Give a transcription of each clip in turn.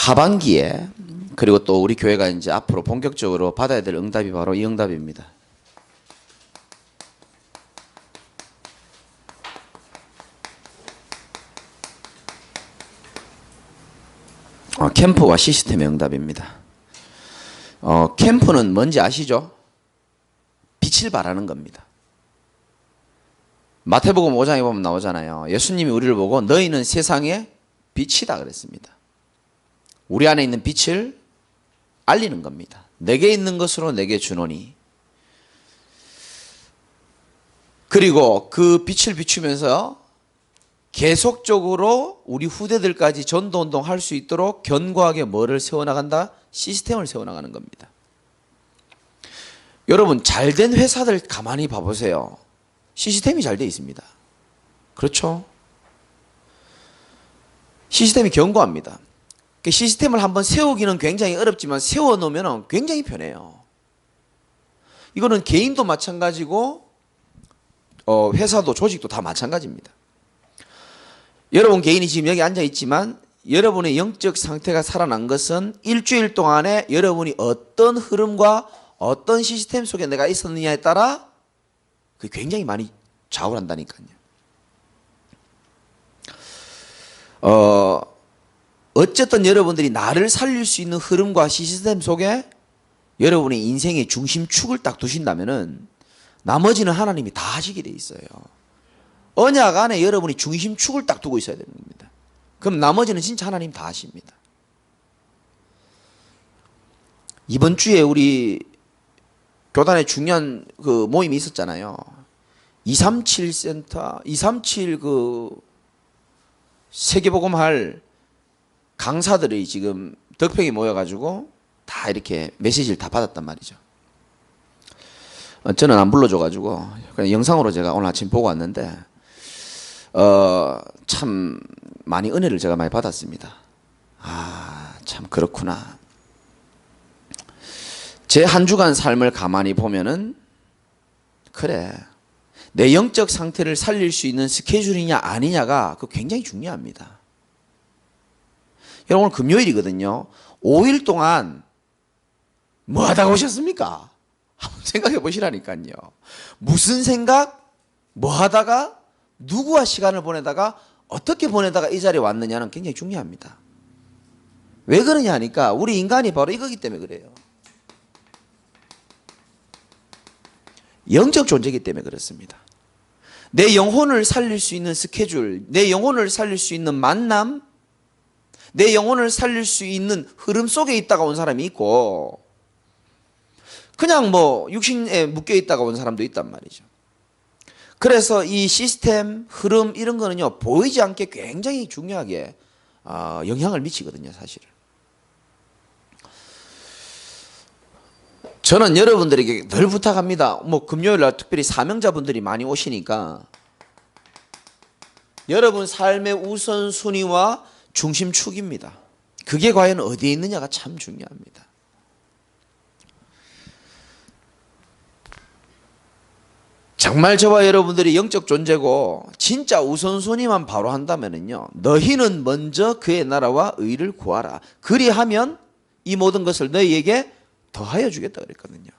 하반기에 그리고 또 우리 교회가 이제 앞으로 본격적으로 받아야 될 응답이 바로 이 응답입니다. 캠프와 시스템의 응답입니다. 캠프는 뭔지 아시죠? 빛을 발하는 겁니다. 마태복음 5장에 보면 나오잖아요. 예수님이 우리를 보고 너희는 세상의 빛이다 그랬습니다. 우리 안에 있는 빛을 알리는 겁니다. 내게 있는 것으로 내게 주노니. 그리고 그 빛을 비추면서 계속적으로 우리 후대들까지 전도운동 할 수 있도록 견고하게 뭐를 세워나간다? 시스템을 세워나가는 겁니다. 여러분, 잘된 회사들 가만히 봐보세요. 시스템이 잘 돼 있습니다. 그렇죠? 시스템이 견고합니다. 시스템을 한번 세우기는 굉장히 어렵지만 세워놓으면 굉장히 편해요. 이거는 개인도 마찬가지고 회사도 조직도 다 마찬가지입니다. 여러분 개인이 지금 여기 앉아 있지만 여러분의 영적 상태가 살아난 것은 일주일 동안에 여러분이 어떤 흐름과 어떤 시스템 속에 내가 있었느냐에 따라 그게 굉장히 많이 좌우를 한다니까요. 어쨌든 여러분들이 나를 살릴 수 있는 흐름과 시스템 속에 여러분의 인생의 중심축을 딱 두신다면은 나머지는 하나님이 다 하시게 돼 있어요. 언약 안에 여러분이 중심축을 딱 두고 있어야 되는 겁니다. 그럼 나머지는 진짜 하나님 다 하십니다. 이번 주에 우리 교단에 중요한 그 모임이 있었잖아요. 237 센터, 237 그 세계복음할 강사들이 지금 덕평에 모여가지고 다 이렇게 메시지를 다 받았단 말이죠. 저는 안 불러줘가지고 그냥 영상으로 제가 오늘 아침 보고 왔는데 참 많이 은혜를 제가 많이 받았습니다. 참 그렇구나. 제 한 주간 삶을 가만히 보면은 그래, 내 영적 상태를 살릴 수 있는 스케줄이냐 아니냐가 그거 굉장히 중요합니다. 여러분 오늘 금요일이거든요. 5일 동안 뭐 하다가 오셨습니까? 한번 생각해 보시라니까요. 무슨 생각, 뭐 하다가, 누구와 시간을 보내다가, 어떻게 보내다가 이 자리에 왔느냐는 굉장히 중요합니다. 왜 그러냐 하니까 우리 인간이 바로 이거기 때문에 그래요. 영적 존재이기 때문에 그렇습니다. 내 영혼을 살릴 수 있는 스케줄, 내 영혼을 살릴 수 있는 만남, 내 영혼을 살릴 수 있는 흐름 속에 있다가 온 사람이 있고 그냥 뭐 육신에 묶여 있다가 온 사람도 있단 말이죠. 그래서 이 시스템, 흐름 이런 거는요 보이지 않게 굉장히 중요하게 영향을 미치거든요, 사실은. 저는 여러분들에게 늘 부탁합니다. 뭐 금요일 날 특별히 사명자분들이 많이 오시니까 여러분 삶의 우선순위와 중심축입니다. 그게 과연 어디에 있느냐가 참 중요합니다. 정말 저와 여러분들이 영적 존재고 진짜 우선순위만 바로 한다면요, 너희는 먼저 그의 나라와 의를 구하라. 그리하면 이 모든 것을 너희에게 더하여 주겠다 그랬거든요.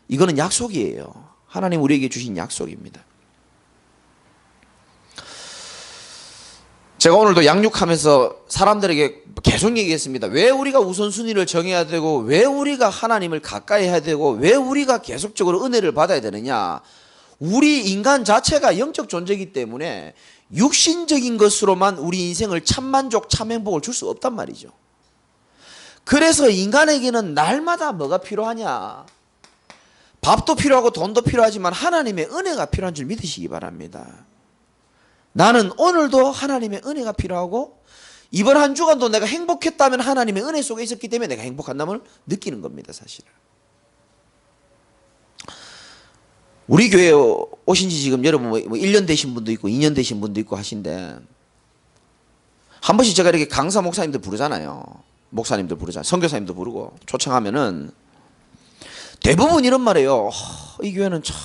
이거는 약속이에요. 하나님 우리에게 주신 약속입니다. 제가 오늘도 양육하면서 사람들에게 계속 얘기했습니다. 왜 우리가 우선순위를 정해야 되고, 왜 우리가 하나님을 가까이 해야 되고, 왜 우리가 계속적으로 은혜를 받아야 되느냐. 우리 인간 자체가 영적 존재이기 때문에 육신적인 것으로만 우리 인생을 참만족, 참행복을 줄 수 없단 말이죠. 그래서 인간에게는 날마다 뭐가 필요하냐. 밥도 필요하고 돈도 필요하지만 하나님의 은혜가 필요한 줄 믿으시기 바랍니다. 나는 오늘도 하나님의 은혜가 필요하고 이번 한 주간도 내가 행복했다면 하나님의 은혜 속에 있었기 때문에 내가 행복한감을 느끼는 겁니다, 사실은. 우리 교회에 오신 지 지금 여러분 뭐 1년 되신 분도 있고 2년 되신 분도 있고 하신데 한 번씩 제가 이렇게 강사 목사님들 부르잖아요. 목사님들 부르잖아요. 선교사님도 부르고 초청하면은 대부분 이런 말이에요. 이 교회는 참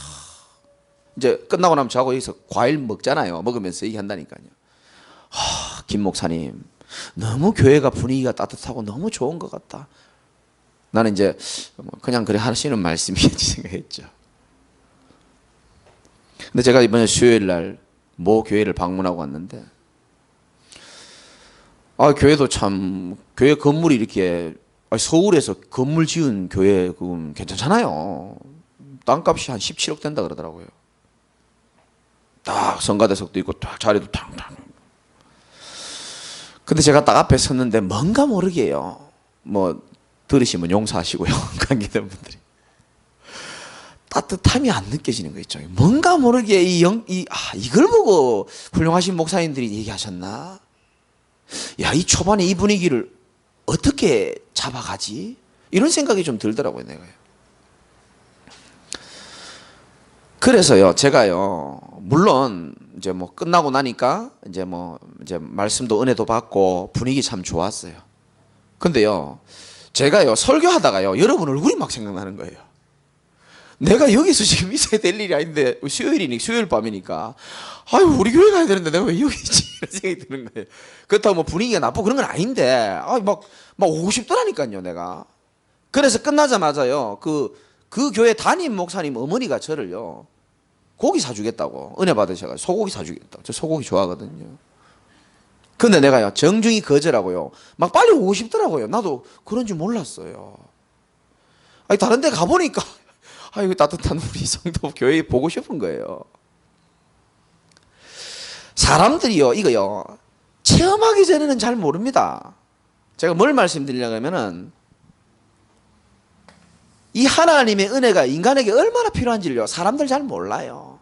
이제 끝나고 나면 저하고 여기서 과일 먹잖아요. 먹으면서 얘기한다니까요. 김 목사님 너무 교회가 분위기가 따뜻하고 너무 좋은 것 같다. 나는 이제 그냥 그래 하시는 말씀이겠지 생각했죠. 근데 제가 이번에 수요일 날 모 교회를 방문하고 왔는데, 교회도 참, 교회 건물이 이렇게, 서울에서 건물 지은 교회 그건 괜찮잖아요. 땅값이 한 17억 된다 그러더라고요. 딱 성가대석도 있고 딱 자리도 탕탕. 근데 제가 딱 앞에 섰는데 뭔가 모르게요. 뭐 들으시면 용서하시고요. 관계된 분들이. 따뜻함이 안 느껴지는 거 있죠. 뭔가 모르게 이걸 보고 훌륭하신 목사님들이 얘기하셨나? 야, 이 초반에 이 분위기를 어떻게 잡아가지? 이런 생각이 좀 들더라고요, 내가요. 그래서요, 제가요, 물론 이제 뭐 끝나고 나니까 이제 말씀도 은혜도 받고 분위기 참 좋았어요. 근데요, 제가요, 설교하다가요, 여러분 얼굴이 막 생각나는 거예요. 내가 여기서 지금 있어야 될 일이 아닌데, 수요일 밤이니까, 아유, 우리 교회 가야 되는데 내가 왜 여기 있지? 이런 생각이 드는 거예요. 그렇다고 뭐 분위기가 나쁘고 그런 건 아닌데, 막 오고 싶더라니까요, 내가. 그래서 끝나자마자요, 그 교회 담임 목사님 어머니가 저를요, 고기 사주겠다고, 은혜 받으셔가지고, 소고기 사주겠다고. 저 소고기 좋아하거든요. 근데 내가요, 정중히 거절하고요, 막 빨리 오고 싶더라고요. 나도 그런 줄 몰랐어요. 다른 데 가보니까, 이거 따뜻한 우리 성도 교회 보고 싶은 거예요. 사람들이요, 이거요, 체험하기 전에는 잘 모릅니다. 제가 뭘 말씀드리려고 하면은, 이 하나님의 은혜가 인간에게 얼마나 필요한지를요, 사람들 잘 몰라요.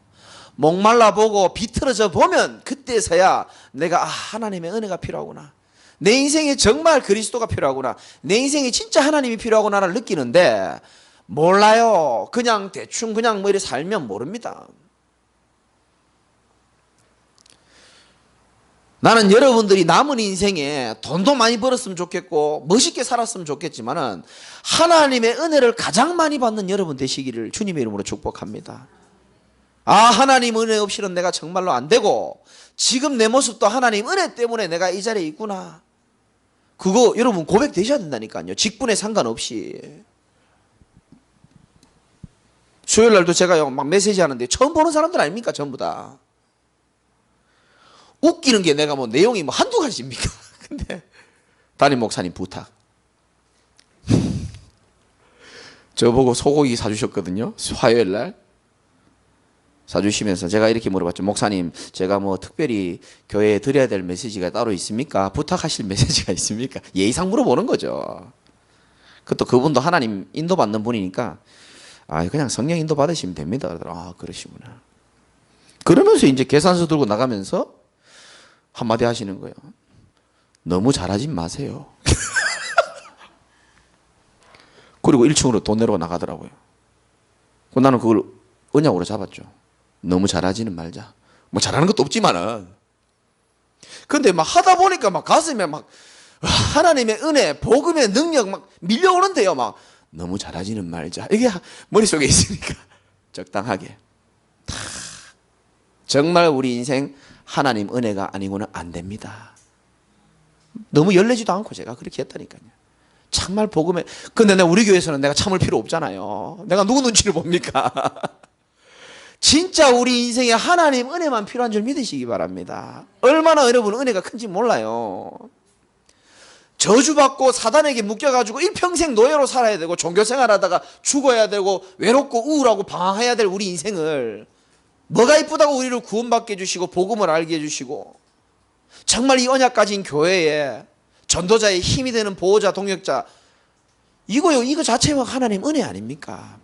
목말라 보고 비틀어져 보면 그때서야 내가 하나님의 은혜가 필요하구나. 내 인생에 정말 그리스도가 필요하구나. 내 인생에 진짜 하나님이 필요하구나를 느끼는데 몰라요. 그냥 대충 그냥 이렇게 살면 모릅니다. 나는 여러분들이 남은 인생에 돈도 많이 벌었으면 좋겠고 멋있게 살았으면 좋겠지만은 하나님의 은혜를 가장 많이 받는 여러분 되시기를 주님의 이름으로 축복합니다. 하나님 은혜 없이는 내가 정말로 안 되고 지금 내 모습도 하나님 은혜 때문에 내가 이 자리에 있구나. 그거 여러분 고백되셔야 된다니까요. 직분에 상관없이. 수요일 날도 제가요 막 메시지 하는데 처음 보는 사람들 아닙니까? 전부 다. 웃기는 게 내가 내용이 한두 가지입니까? 근데 담임 목사님 부탁. 저보고 소고기 사주셨거든요. 화요일 날. 사주시면서 제가 이렇게 물어봤죠. 목사님, 제가 특별히 교회에 드려야 될 메시지가 따로 있습니까? 부탁하실 메시지가 있습니까? 예의상 물어보는 거죠. 그것도 그분도 하나님 인도받는 분이니까 그냥 성령 인도 받으시면 됩니다. 그러더라고요. 그러시구나. 그러면서 이제 계산서 들고 나가면서 한마디 하시는 거예요. 너무 잘하진 마세요. 그리고 1층으로 돈 내러 나가더라고요. 나는 그걸 언약으로 잡았죠. 너무 잘하지는 말자. 잘하는 것도 없지만은. 근데 하다 보니까 가슴에 하나님의 은혜, 복음의 능력 밀려오는데요. 너무 잘하지는 말자. 이게 머릿속에 있으니까 적당하게. 정말 우리 인생 하나님 은혜가 아니고는 안 됩니다. 너무 열내지도 않고 제가 그렇게 했다니까요. 정말 복음에. 근데 우리 교회에서는 내가 참을 필요 없잖아요. 내가 누구 눈치를 봅니까? 진짜 우리 인생에 하나님 은혜만 필요한 줄 믿으시기 바랍니다. 얼마나 여러분 은혜가 큰지 몰라요. 저주받고 사단에게 묶여가지고 일평생 노예로 살아야 되고 종교생활하다가 죽어야 되고 외롭고 우울하고 방황해야 될 우리 인생을 뭐가 이쁘다고 우리를 구원받게 해주시고 복음을 알게 해주시고 정말 이 언약 가진 교회에 전도자의 힘이 되는 보호자 동역자 이거 자체가 하나님 은혜 아닙니까?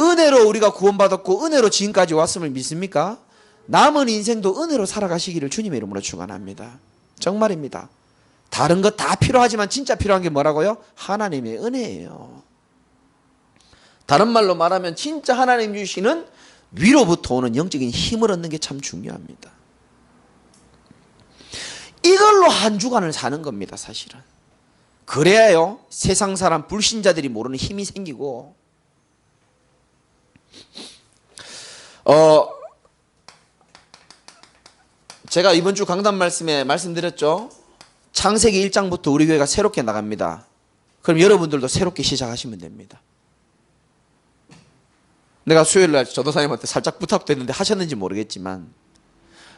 은혜로 우리가 구원받았고 은혜로 지금까지 왔음을 믿습니까? 남은 인생도 은혜로 살아가시기를 주님의 이름으로 축원합니다. 정말입니다. 다른 것 다 필요하지만 진짜 필요한 게 뭐라고요? 하나님의 은혜예요. 다른 말로 말하면 진짜 하나님 주시는 위로부터 오는 영적인 힘을 얻는 게 참 중요합니다. 이걸로 한 주간을 사는 겁니다, 사실은. 그래야요, 세상 사람 불신자들이 모르는 힘이 생기고, 제가 이번 주 강단 말씀에 말씀드렸죠. 창세기 1장부터 우리 교회가 새롭게 나갑니다. 그럼 여러분들도 새롭게 시작하시면 됩니다. 내가 수요일날 전도사님한테 살짝 부탁도 했는데 하셨는지 모르겠지만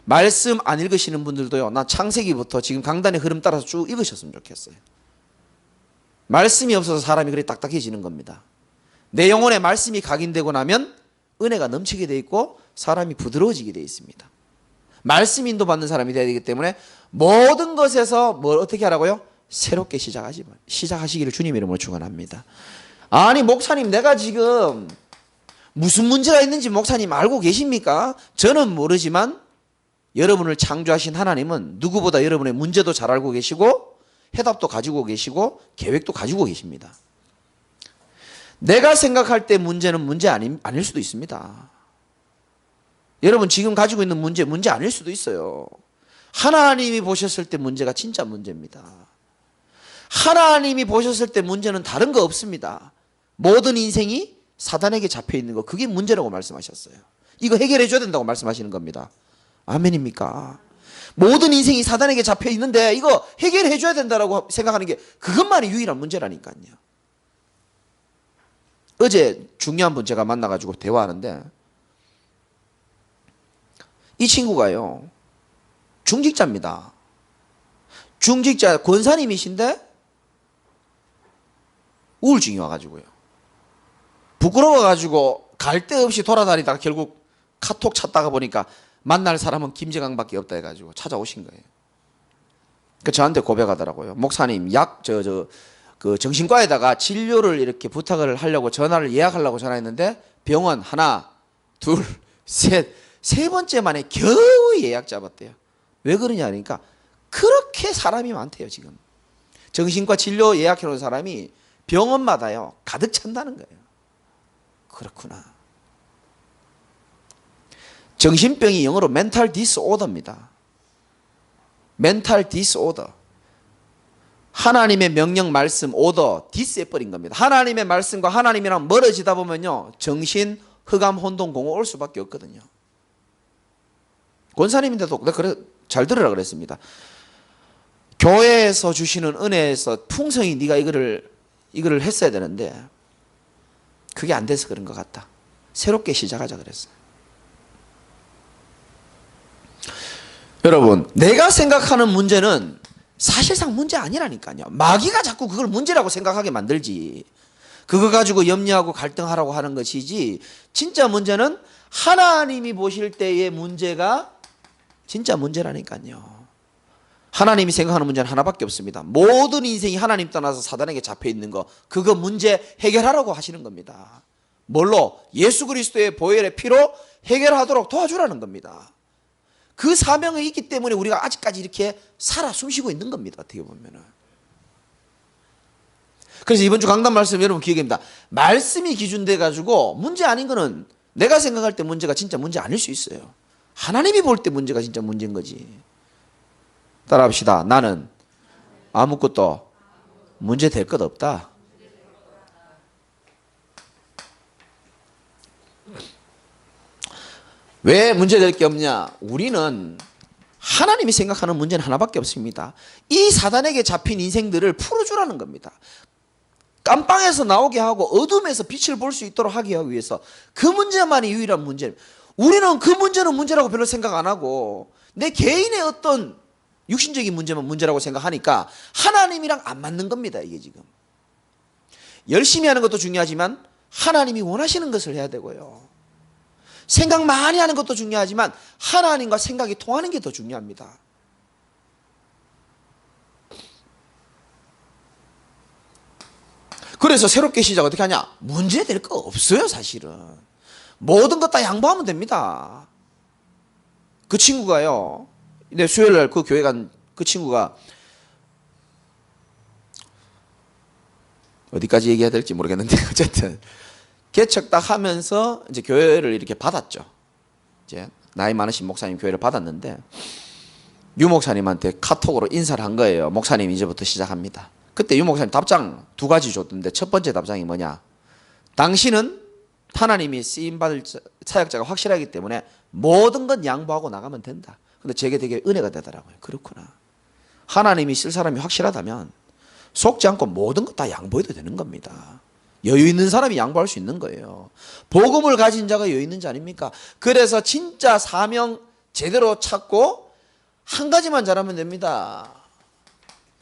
말씀 안 읽으시는 분들도요, 나 창세기부터 지금 강단의 흐름 따라서 쭉 읽으셨으면 좋겠어요. 말씀이 없어서 사람이 그렇게 딱딱해지는 겁니다. 내 영혼에 말씀이 각인되고 나면 은혜가 넘치게 돼 있고 사람이 부드러워지게 돼 있습니다. 말씀 인도받는 사람이 돼야 되기 때문에 모든 것에서 뭘 어떻게 하라고요? 새롭게 시작하시기를 주님 이름으로 축원합니다. 아니 목사님, 내가 지금 무슨 문제가 있는지 목사님 알고 계십니까? 저는 모르지만 여러분을 창조하신 하나님은 누구보다 여러분의 문제도 잘 알고 계시고 해답도 가지고 계시고 계획도 가지고 계십니다. 내가 생각할 때 문제는 문제 아닐 수도 있습니다. 여러분 지금 가지고 있는 문제 아닐 수도 있어요. 하나님이 보셨을 때 문제가 진짜 문제입니다. 하나님이 보셨을 때 문제는 다른 거 없습니다. 모든 인생이 사단에게 잡혀 있는 거, 그게 문제라고 말씀하셨어요. 이거 해결해 줘야 된다고 말씀하시는 겁니다. 아멘입니까? 모든 인생이 사단에게 잡혀 있는데 이거 해결해 줘야 된다고 생각하는 게 그것만이 유일한 문제라니까요. 어제 중요한 분 제가 만나가지고 대화하는데 이 친구가요, 중직자입니다. 중직자 권사님이신데 우울증이 와가지고요, 부끄러워가지고 갈 데 없이 돌아다니다가 결국 카톡 찾다가 보니까 만날 사람은 김재강밖에 없다 해가지고 찾아오신 거예요. 그 저한테 고백하더라고요. 목사님, 그 정신과에다가 진료를 이렇게 부탁을 하려고 전화를 예약하려고 전화했는데 병원 하나, 둘, 셋, 세 번째 만에 겨우 예약 잡았대요. 왜 그러냐 하니까 그렇게 사람이 많대요. 지금 정신과 진료 예약해 놓은 사람이 병원마다요 가득 찬다는 거예요. 그렇구나. 정신병이 영어로 mental disorder입니다. mental disorder. 하나님의 명령 말씀 오더 디스해버린 겁니다. 하나님의 말씀과 하나님이랑 멀어지다 보면요 정신 흑암 혼돈 공허 올 수밖에 없거든요. 권사님인데도 그래 잘 들으라 그랬습니다. 교회에서 주시는 은혜에서 풍성히 네가 이거를 했어야 되는데 그게 안 돼서 그런 것 같다. 새롭게 시작하자 그랬어요. 여러분, 내가 생각하는 문제는 사실상 문제 아니라니까요. 마귀가 자꾸 그걸 문제라고 생각하게 만들지. 그거 가지고 염려하고 갈등하라고 하는 것이지, 진짜 문제는 하나님이 보실 때의 문제가 진짜 문제라니까요. 하나님이 생각하는 문제는 하나밖에 없습니다. 모든 인생이 하나님 떠나서 사단에게 잡혀 있는 거, 그거 문제 해결하라고 하시는 겁니다. 뭘로? 예수 그리스도의 보혈의 피로 해결하도록 도와주라는 겁니다. 그 사명이 있기 때문에 우리가 아직까지 이렇게 살아 숨쉬고 있는 겁니다. 어떻게 보면은. 그래서 이번 주 강단 말씀 여러분 기억입니다. 말씀이 기준돼 가지고 문제 아닌 거는 내가 생각할 때 문제가 진짜 문제 아닐 수 있어요. 하나님이 볼 때 문제가 진짜 문제인 거지. 따라합시다. 나는 아무것도 문제 될 것 없다. 왜 문제 될 게 없냐? 우리는 하나님이 생각하는 문제는 하나밖에 없습니다. 이 사단에게 잡힌 인생들을 풀어주라는 겁니다. 깜빵에서 나오게 하고 어둠에서 빛을 볼 수 있도록 하기 위해서 그 문제만이 유일한 문제. 우리는 그 문제는 문제라고 별로 생각 안 하고 내 개인의 어떤 육신적인 문제만 문제라고 생각하니까 하나님이랑 안 맞는 겁니다. 이게 지금 열심히 하는 것도 중요하지만 하나님이 원하시는 것을 해야 되고요. 생각 많이 하는 것도 중요하지만 하나님과 생각이 통하는 게 더 중요합니다. 그래서 새롭게 시작 어떻게 하냐? 문제 될 거 없어요. 사실은 모든 것 다 양보하면 됩니다. 그 친구가요, 내 수요일날 그 교회 간 그 친구가 어디까지 얘기해야 될지 모르겠는데 어쨌든 개척 딱 하면서 이제 교회를 이렇게 받았죠. 이제 나이 많으신 목사님 교회를 받았는데 유 목사님한테 카톡으로 인사를 한 거예요. 목사님 이제부터 시작합니다. 그때 유 목사님 답장 두 가지 줬던데 첫 번째 답장이 뭐냐? 당신은 하나님이 쓰임받을 사역자가 확실하기 때문에 모든 건 양보하고 나가면 된다. 근데 제게 되게 은혜가 되더라고요. 그렇구나. 하나님이 쓸 사람이 확실하다면 속지 않고 모든 것 다 양보해도 되는 겁니다. 여유 있는 사람이 양보할 수 있는 거예요. 복음을 가진 자가 여유 있는 자 아닙니까? 그래서 진짜 사명 제대로 찾고 한 가지만 잘하면 됩니다.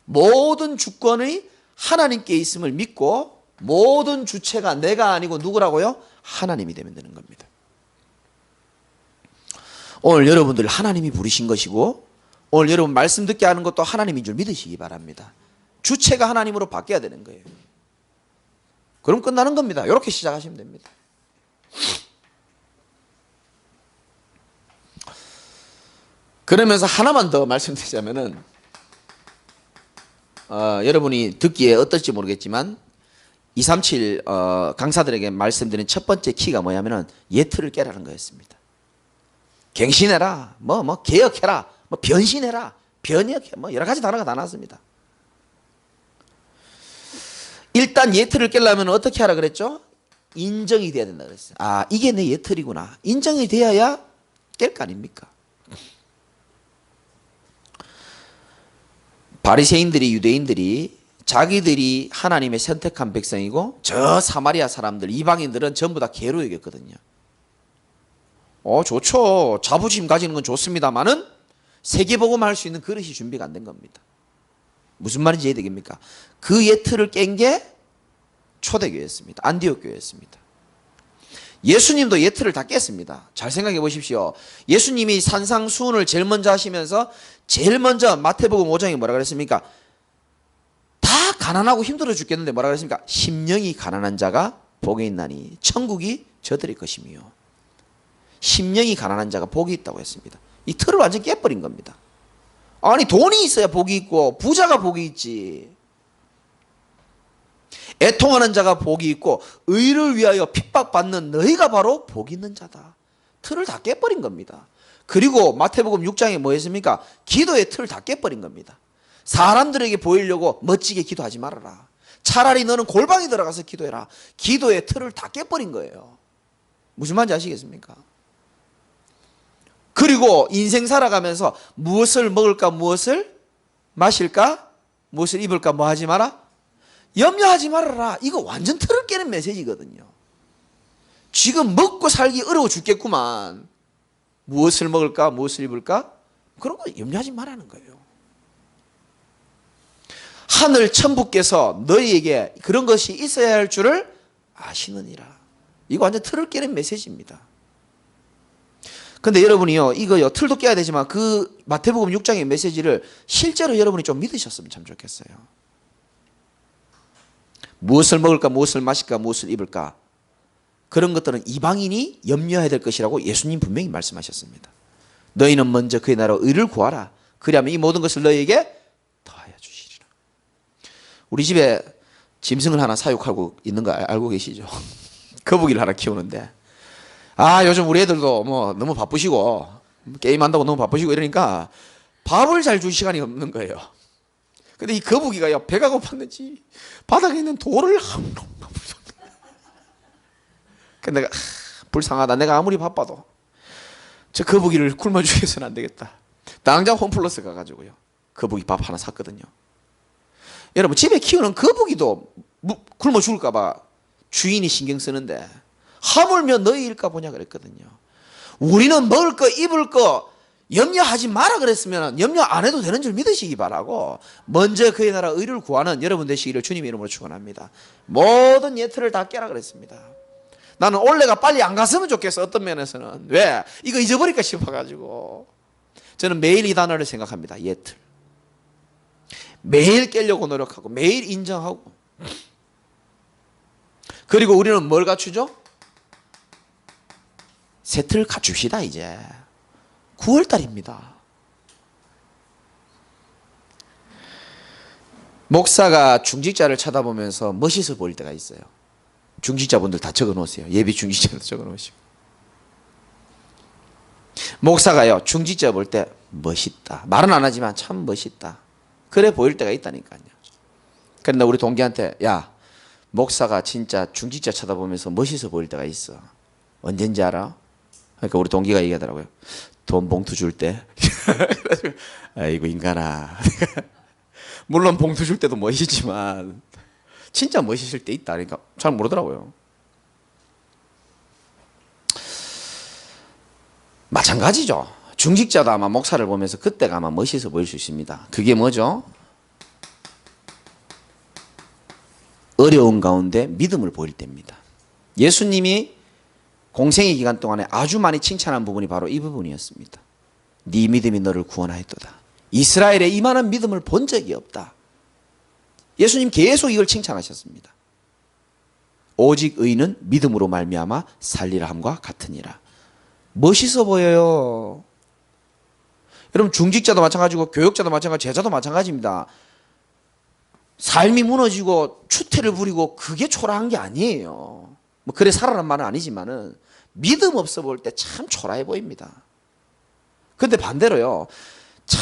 모든 주권이 하나님께 있음을 믿고 모든 주체가 내가 아니고 누구라고요? 하나님이 되면 되는 겁니다. 오늘 여러분들 하나님이 부르신 것이고 오늘 여러분 말씀 듣게 하는 것도 하나님인 줄 믿으시기 바랍니다. 주체가 하나님으로 바뀌어야 되는 거예요. 그럼 끝나는 겁니다. 이렇게 시작하시면 됩니다. 그러면서 하나만 더 말씀드리자면은 여러분이 듣기에 어떨지 모르겠지만 237 강사들에게 말씀드린 첫 번째 키가 뭐냐면은 예틀을 깨라는 거였습니다. 갱신해라, 개혁해라, 변신해라, 변혁해, 여러 가지 단어가 다 나왔습니다. 일단 예틀을 깨려면 어떻게 하라 그랬죠? 인정이 돼야 된다 그랬어요. 아, 이게 내 예틀이구나. 인정이 돼야 깰 거 아닙니까? 바리새인들이 유대인들이 자기들이 하나님의 선택한 백성이고 저 사마리아 사람들 이방인들은 전부 다 개로 여겼거든요. 좋죠. 자부심 가지는 건 좋습니다만은 세계복음 할 수 있는 그릇이 준비가 안 된 겁니다. 무슨 말인지 이해되겠습니까? 그 예틀을 깬 게 초대교회였습니다. 안디옥 교회였습니다. 예수님도 예틀을 다 깼습니다. 잘 생각해 보십시오. 예수님이 산상수훈을 제일 먼저 하시면서 제일 먼저 마태복음 5장에 뭐라 그랬습니까? 다 가난하고 힘들어 죽겠는데 뭐라 그랬습니까? 심령이 가난한 자가 복이 있나니 천국이 저들의 것이며 심령이 가난한 자가 복이 있다고 했습니다. 이 틀을 완전 깨버린 겁니다. 아니 돈이 있어야 복이 있고 부자가 복이 있지. 애통하는 자가 복이 있고 의를 위하여 핍박받는 너희가 바로 복이 있는 자다. 틀을 다 깨버린 겁니다. 그리고 마태복음 6장에 뭐 했습니까? 기도의 틀을 다 깨버린 겁니다. 사람들에게 보이려고 멋지게 기도하지 말아라. 차라리 너는 골방에 들어가서 기도해라. 기도의 틀을 다 깨버린 거예요. 무슨 말인지 아시겠습니까? 그리고 인생 살아가면서 무엇을 먹을까, 무엇을 마실까, 무엇을 입을까, 뭐 하지 마라? 염려하지 말아라. 이거 완전 틀을 깨는 메시지거든요. 지금 먹고 살기 어려워 죽겠구만. 무엇을 먹을까, 무엇을 입을까? 그런 거 염려하지 말라는 거예요. 하늘 천부께서 너희에게 그런 것이 있어야 할 줄을 아시느니라. 이거 완전 틀을 깨는 메시지입니다. 근데 여러분이요, 이거요, 틀도 깨야 되지만 그 마태복음 6장의 메시지를 실제로 여러분이 좀 믿으셨으면 참 좋겠어요. 무엇을 먹을까, 무엇을 마실까, 무엇을 입을까. 그런 것들은 이방인이 염려해야 될 것이라고 예수님 분명히 말씀하셨습니다. 너희는 먼저 그의 나라 의를 구하라. 그리하면 이 모든 것을 너희에게 더하여 주시리라. 우리 집에 짐승을 하나 사육하고 있는 거 알고 계시죠? 거북이를 하나 키우는데 요즘 우리 애들도 뭐 너무 바쁘시고 게임한다고 너무 바쁘시고 이러니까 밥을 잘 줄 시간이 없는 거예요. 근데 이 거북이가요, 배가 고팠는지 바닥에 있는 돌을 근데 내가 불쌍하다. 내가 아무리 바빠도 저 거북이를 굶어주기 위해서는 안 되겠다. 당장 홈플러스 가가지고요, 거북이 밥 하나 샀거든요. 여러분, 집에 키우는 거북이도 굶어 죽을까 봐 주인이 신경 쓰는데 하물며 너희일까 보냐 그랬거든요. 우리는 먹을 거 입을 거 염려하지 마라 그랬으면 염려 안 해도 되는 줄 믿으시기 바라고, 먼저 그의 나라 의를 구하는 여러분 되시기를 주님의 이름으로 축원합니다. 모든 예틀을 다 깨라 그랬습니다. 나는 올해가 빨리 안 갔으면 좋겠어. 어떤 면에서는. 왜? 이거 잊어버릴까 싶어가지고. 저는 매일 이 단어를 생각합니다. 예틀. 매일 깨려고 노력하고 매일 인정하고. 그리고 우리는 뭘 갖추죠? 새 틀 갖춥시다. 이제 9월달입니다. 목사가 중직자를 쳐다보면서 멋있어 보일 때가 있어요. 중직자분들 다 적어놓으세요. 예비 중직자도 적어놓으시고. 목사가요, 중직자 볼 때 멋있다. 말은 안 하지만 참 멋있다. 그래 보일 때가 있다니까요. 그런데 우리 동기한테, 야, 목사가 진짜 중직자 쳐다보면서 멋있어 보일 때가 있어. 언젠지 알아? 그러니까 우리 동기가 얘기하더라고요. 돈 봉투 줄 때. 아이고 인간아. 물론 봉투 줄 때도 멋있지만 진짜 멋있을 때 있다. 그러니까 잘 모르더라고요. 마찬가지죠. 중직자도 아마 목사를 보면서 그때가 아마 멋있어 보일 수 있습니다. 그게 뭐죠? 어려운 가운데 믿음을 보일 때입니다. 예수님이 공생의 기간 동안에 아주 많이 칭찬한 부분이 바로 이 부분이었습니다. 네 믿음이 너를 구원하였도다. 이스라엘에 이만한 믿음을 본 적이 없다. 예수님 계속 이걸 칭찬하셨습니다. 오직 의인은 믿음으로 말미암아 살리라 함과 같으니라. 멋있어 보여요. 여러분 중직자도 마찬가지고 교역자도 마찬가지고 제자도 마찬가지입니다. 삶이 무너지고 추태를 부리고 그게 초라한 게 아니에요. 뭐 그래 살아란 말은 아니지만은 믿음 없어 보일 때 참 초라해 보입니다. 근데 반대로요. 참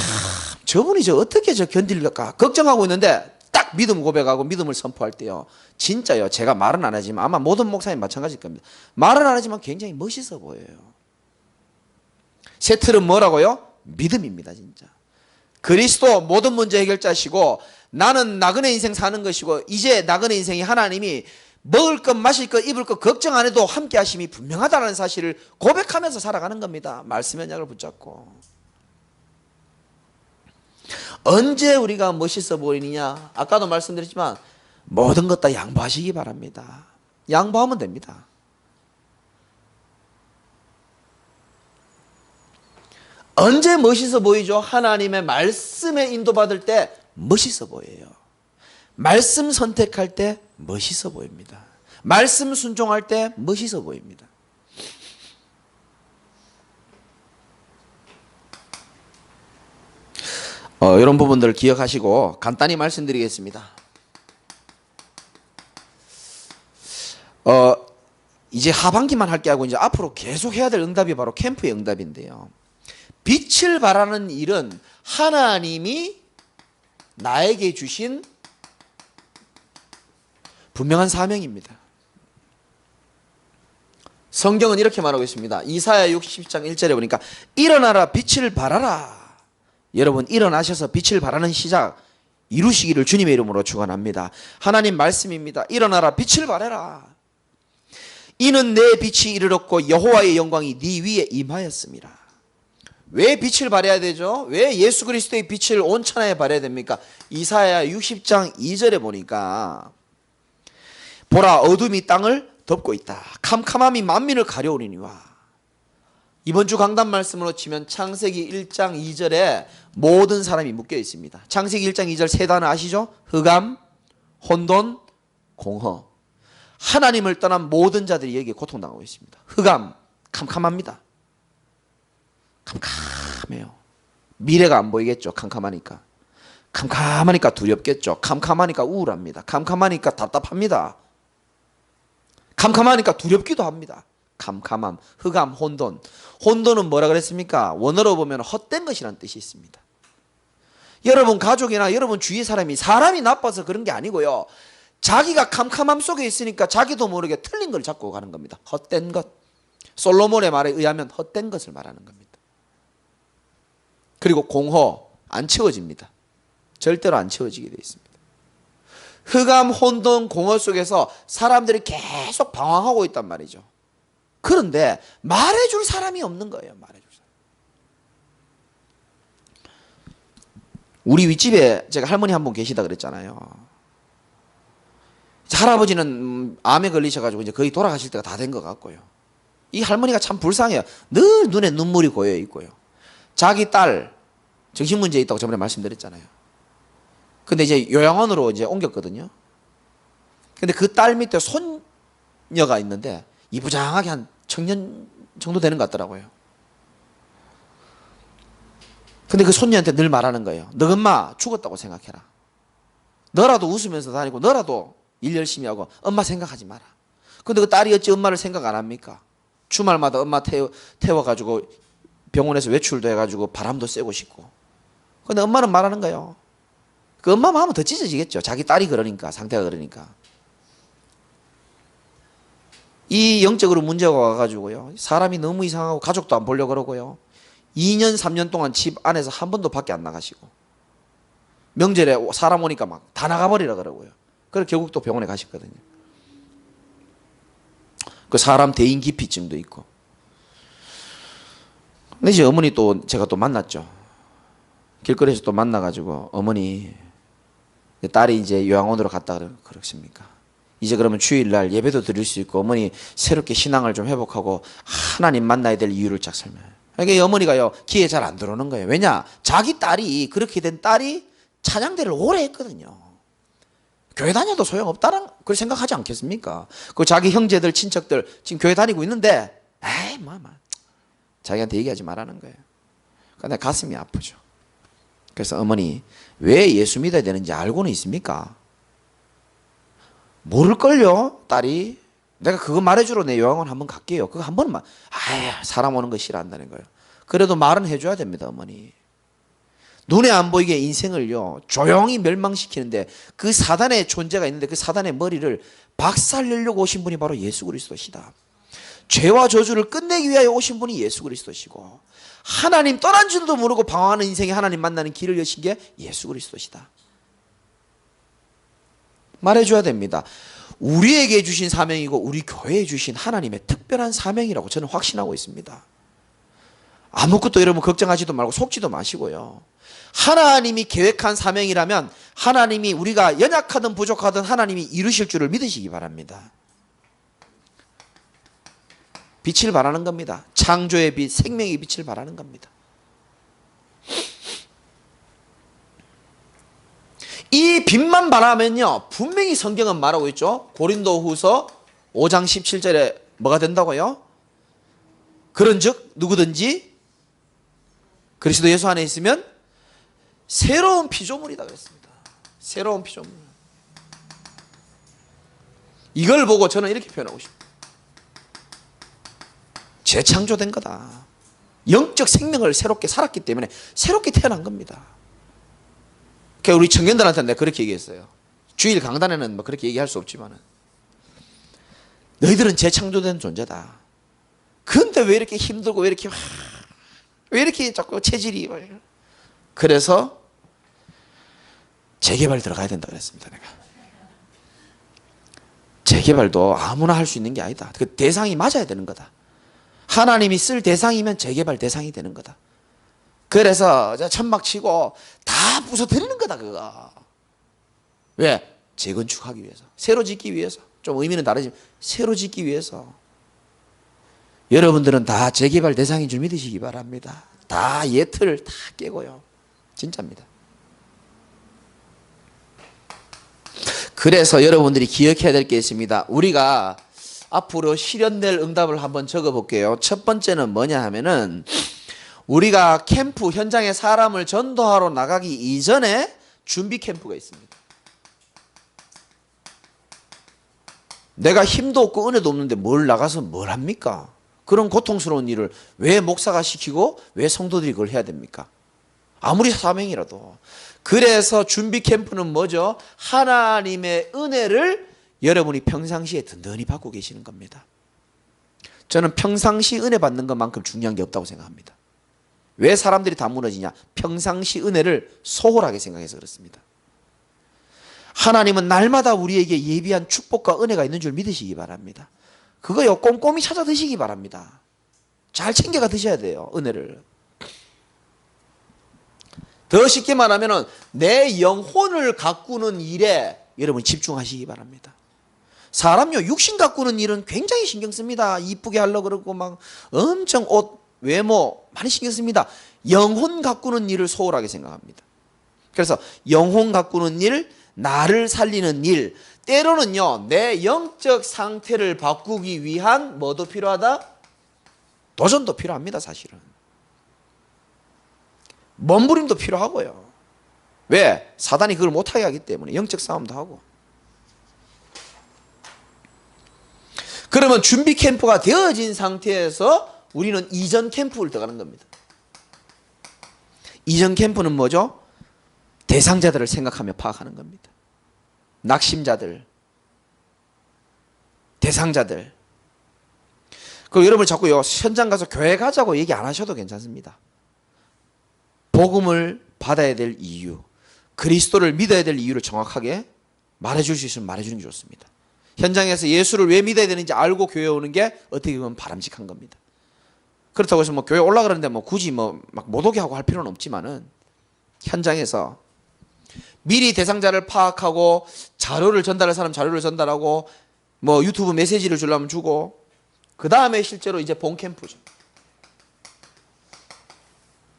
저분이 어떻게 견딜까 걱정하고 있는데 딱 믿음 고백하고 믿음을 선포할 때요. 진짜요. 제가 말은 안 하지만 아마 모든 목사님 마찬가지일 겁니다. 말은 안 하지만 굉장히 멋있어 보여요. 새 틀은 뭐라고요? 믿음입니다. 진짜. 그리스도 모든 문제 해결자시고 나는 나그네 인생 사는 것이고 이제 나그네 인생이 하나님이 먹을 것 마실 것 입을 것 걱정 안 해도 함께 하심이 분명하다는 사실을 고백하면서 살아가는 겁니다. 말씀의 약을 붙잡고. 언제 우리가 멋있어 보이느냐? 아까도 말씀드렸지만 모든 것 다 양보하시기 바랍니다. 양보하면 됩니다. 언제 멋있어 보이죠? 하나님의 말씀에 인도받을 때 멋있어 보여요. 말씀 선택할 때 멋있어 보입니다. 말씀 순종할 때 멋있어 보입니다. 이런 부분들을 기억하시고 간단히 말씀드리겠습니다. 이제 하반기만 할 게 하고 이제 앞으로 계속 해야 될 응답이 바로 캠프의 응답인데요. 빛을 발하는 일은 하나님이 나에게 주신 분명한 사명입니다. 성경은 이렇게 말하고 있습니다. 이사야 60장 1절에 보니까 일어나라 빛을 발하라. 여러분 일어나셔서 빛을 발하는 시작 이루시기를 주님의 이름으로 축원합니다. 하나님 말씀입니다. 일어나라 빛을 발하라. 이는 내 빛이 이르렀고 여호와의 영광이 네 위에 임하였습니다. 왜 빛을 발해야 되죠? 왜 예수 그리스도의 빛을 온 천하에 발해야 됩니까? 이사야 60장 2절에 보니까 보라 어둠이 땅을 덮고 있다. 캄캄함이 만민을 가려우리니와. 이번 주 강단 말씀으로 치면 창세기 1장 2절에 모든 사람이 묶여 있습니다. 창세기 1장 2절 세 단어 아시죠? 흑암, 혼돈, 공허. 하나님을 떠난 모든 자들이 여기에 고통당하고 있습니다. 흑암, 캄캄합니다. 캄캄해요. 미래가 안 보이겠죠. 캄캄하니까. 캄캄하니까 두렵겠죠. 캄캄하니까 우울합니다. 캄캄하니까 답답합니다. 캄캄하니까 두렵기도 합니다. 캄캄함, 흑암, 혼돈. 혼돈은 뭐라 그랬습니까? 원어로 보면 헛된 것이라는 뜻이 있습니다. 여러분 가족이나 여러분 주위 사람이 나빠서 그런 게 아니고요. 자기가 캄캄함 속에 있으니까 자기도 모르게 틀린 걸 잡고 가는 겁니다. 헛된 것. 솔로몬의 말에 의하면 헛된 것을 말하는 겁니다. 그리고 공허, 안 채워집니다. 절대로 안 채워지게 되어 있습니다. 흑암, 혼돈, 공허 속에서 사람들이 계속 방황하고 있단 말이죠. 그런데 말해줄 사람이 없는 거예요. 말해줄 사람. 우리 윗집에 제가 할머니 한 분 계시다 그랬잖아요. 할아버지는 암에 걸리셔가지고 이제 거의 돌아가실 때가 다 된 것 같고요. 이 할머니가 참 불쌍해요. 늘 눈에 눈물이 고여 있고요. 자기 딸 정신문제 있다고 저번에 말씀드렸잖아요. 근데 이제 요양원으로 이제 옮겼거든요. 근데 그 딸 밑에 손녀가 있는데 이부장하게 한 청년 정도 되는 것 같더라고요. 근데 그 손녀한테 늘 말하는 거예요. 너 엄마 죽었다고 생각해라. 너라도 웃으면서 다니고 너라도 일 열심히 하고 엄마 생각하지 마라. 근데 그 딸이 어찌 엄마를 생각 안 합니까? 주말마다 엄마 태워가지고 병원에서 외출도 해가지고 바람도 쐬고 싶고. 근데 엄마는 말하는 거예요. 그 엄마 마음은 더 찢어지겠죠. 자기 딸이 그러니까, 상태가 그러니까. 이 영적으로 문제가 와가지고요. 사람이 너무 이상하고 가족도 안 보려고 그러고요. 2년, 3년 동안 집 안에서 한 번도 밖에 안 나가시고. 명절에 사람 오니까 막 다 나가버리라 그러고요. 그래서 결국 또 병원에 가셨거든요. 그 사람 대인 기피증도 있고. 근데 이제 어머니 또 제가 또 만났죠. 길거리에서 또 만나가지고 어머니 딸이 이제 요양원으로 갔다 그러십니까? 이제 그러면 주일날 예배도 드릴 수 있고 어머니 새롭게 신앙을 좀 회복하고 하나님 만나야 될 이유를 쫙 설명해요. 그러니까 어머니가요 귀에 잘 안 들어오는 거예요. 왜냐? 자기 딸이 그렇게 된 딸이 찬양대를 오래 했거든요. 교회 다녀도 소용없다는 걸 생각하지 않겠습니까? 그 자기 형제들 친척들 지금 교회 다니고 있는데 에이 뭐 자기한테 얘기하지 말라는 거예요. 그러니까 내 가슴이 아프죠. 그래서 어머니 왜 예수 믿어야 되는지 알고는 있습니까? 모를걸요 딸이. 내가 그거 말해주러 내 요양원 한번 갈게요. 그거 한 번만. 사람 오는 거 싫어한다는 거예요. 그래도 말은 해줘야 됩니다 어머니. 눈에 안 보이게 인생을요 조용히 멸망시키는데 그 사단의 존재가 있는데 그 사단의 머리를 박살내려고 오신 분이 바로 예수 그리스도시다. 죄와 저주를 끝내기 위하여 오신 분이 예수 그리스도시고 하나님 떠난 줄도 모르고 방황하는 인생에 하나님 만나는 길을 여신 게 예수 그리스도시다. 말해줘야 됩니다. 우리에게 주신 사명이고 우리 교회에 주신 하나님의 특별한 사명이라고 저는 확신하고 있습니다. 아무것도 여러분 걱정하지도 말고 속지도 마시고요. 하나님이 계획한 사명이라면 하나님이 우리가 연약하든 부족하든 하나님이 이루실 줄을 믿으시기 바랍니다. 빛을 발하는 겁니다. 창조의 빛, 생명의 빛을 발하는 겁니다. 이 빛만 발하면요 분명히 성경은 말하고 있죠. 고린도후서 5장 17절에 뭐가 된다고요? 그런즉 누구든지 그리스도 예수 안에 있으면 새로운 피조물이다 그랬습니다. 새로운 피조물. 이걸 보고 저는 이렇게 표현하고 싶어요. 재창조된 거다. 영적 생명을 새롭게 살았기 때문에 새롭게 태어난 겁니다. 그러니까 우리 청년들한테 내가 그렇게 얘기했어요. 주일 강단에는 뭐 그렇게 얘기할 수 없지만은 너희들은 재창조된 존재다. 그런데 왜 이렇게 힘들고 왜 이렇게 자꾸 체질이. 그래서 재개발 들어가야 된다 그랬습니다. 내가 재개발도 아무나 할 수 있는 게 아니다. 그 대상이 맞아야 되는 거다. 하나님이 쓸 대상이면 재개발 대상이 되는 거다. 그래서 천막 치고 다 부숴드리는 거다 그거. 왜? 재건축하기 위해서, 새로 짓기 위해서. 좀 의미는 다르지만 새로 짓기 위해서. 여러분들은 다 재개발 대상인 줄 믿으시기 바랍니다. 다 예틀 다 깨고요. 진짜입니다. 그래서 여러분들이 기억해야 될 게 있습니다. 우리가 앞으로 실현될 응답을 한번 적어볼게요. 첫 번째는 뭐냐 하면은 우리가 캠프 현장에 사람을 전도하러 나가기 이전에 준비 캠프가 있습니다. 내가 힘도 없고 은혜도 없는데 뭘 나가서 뭘 합니까? 그런 고통스러운 일을 왜 목사가 시키고 왜 성도들이 그걸 해야 됩니까? 아무리 사명이라도. 그래서 준비 캠프는 뭐죠? 하나님의 은혜를 여러분이 평상시에 든든히 받고 계시는 겁니다. 저는 평상시 은혜 받는 것만큼 중요한 게 없다고 생각합니다. 왜 사람들이 다 무너지냐? 평상시 은혜를 소홀하게 생각해서 그렇습니다. 하나님은 날마다 우리에게 예비한 축복과 은혜가 있는 줄 믿으시기 바랍니다. 그거요 꼼꼼히 찾아 드시기 바랍니다. 잘 챙겨가 드셔야 돼요. 은혜를. 더 쉽게 말하면 내 영혼을 가꾸는 일에 여러분 집중하시기 바랍니다. 사람요 육신 가꾸는 일은 굉장히 신경 씁니다. 이쁘게 하려고 그러고 막 엄청 옷, 외모 많이 신경 씁니다. 영혼 가꾸는 일을 소홀하게 생각합니다. 그래서 영혼 가꾸는 일, 나를 살리는 일, 때로는요 내 영적 상태를 바꾸기 위한 뭐도 필요하다? 도전도 필요합니다. 사실은 몸부림도 필요하고요. 왜? 사단이 그걸 못하게 하기 때문에 영적 싸움도 하고. 그러면 준비 캠프가 되어진 상태에서 우리는 이전 캠프를 들어가는 겁니다. 이전 캠프는 뭐죠? 대상자들을 생각하며 파악하는 겁니다. 낙심자들, 대상자들. 그리고 여러분 자꾸요 현장 가서 교회 가자고 얘기 안 하셔도 괜찮습니다. 복음을 받아야 될 이유, 그리스도를 믿어야 될 이유를 정확하게 말해줄 수 있으면 말해주는 게 좋습니다. 현장에서 예수를 왜 믿어야 되는지 알고 교회 오는 게 어떻게 보면 바람직한 겁니다. 그렇다고 해서 뭐 교회 올라가는데 뭐 굳이 뭐 막 못 오게 하고 할 필요는 없지만은 현장에서 미리 대상자를 파악하고 자료를 전달할 사람 자료를 전달하고 뭐 유튜브 메시지를 주려면 주고 그 다음에 실제로 이제 본 캠프죠.